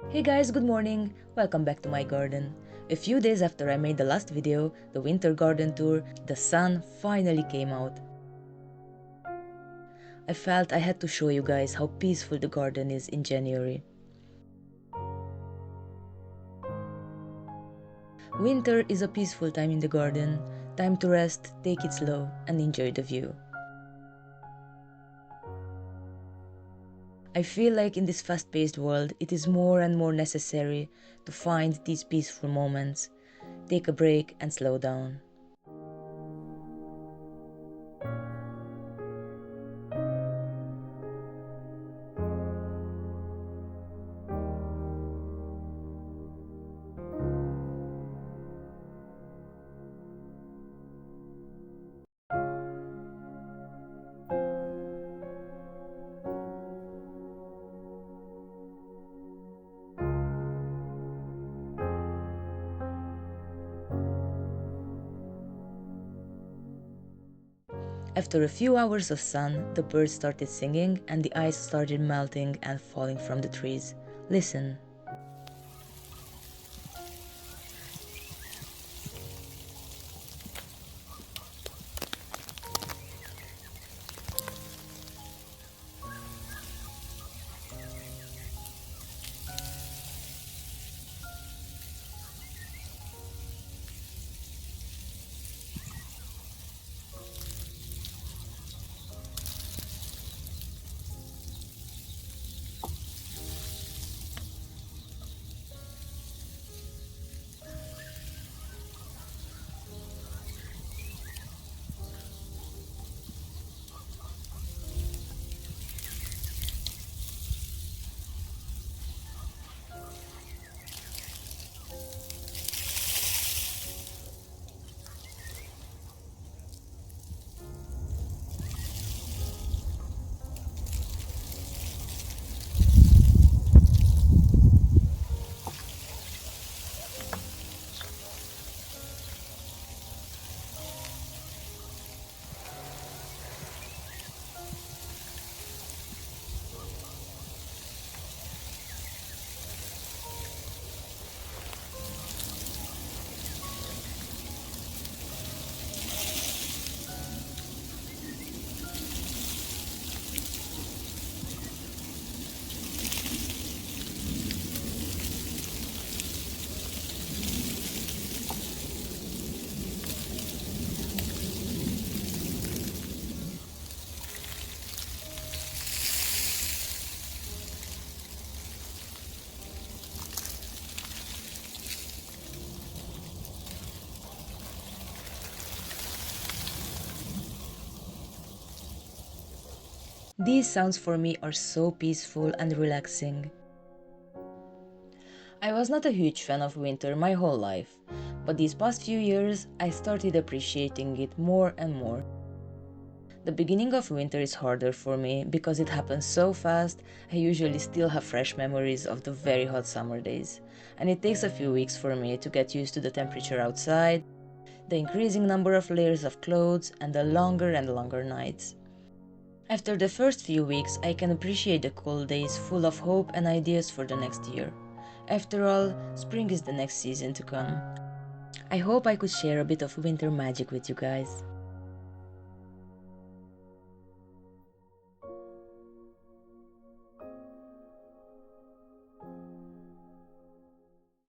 Hey guys, good morning! Welcome back to my garden. A few days after I made the last video, the winter garden tour, the sun finally came out. I felt I had to show you guys how peaceful the garden is in January. Winter is a peaceful time in the garden, time to rest, take it slow, and enjoy the view. I feel like in this fast-paced world, it is more and more necessary to find these peaceful moments, take a break and slow down. After a few hours of sun, the birds started singing and the ice started melting and falling from the trees. Listen. These sounds for me are so peaceful and relaxing. I was not a huge fan of winter my whole life, but these past few years I started appreciating it more and more. The beginning of winter is harder for me because it happens so fast. I usually still have fresh memories of the very hot summer days, and it takes a few weeks for me to get used to the temperature outside, the increasing number of layers of clothes, and the longer and longer nights. After the first few weeks, I can appreciate the cold days full of hope and ideas for the next year. After all, spring is the next season to come. I hope I could share a bit of winter magic with you guys.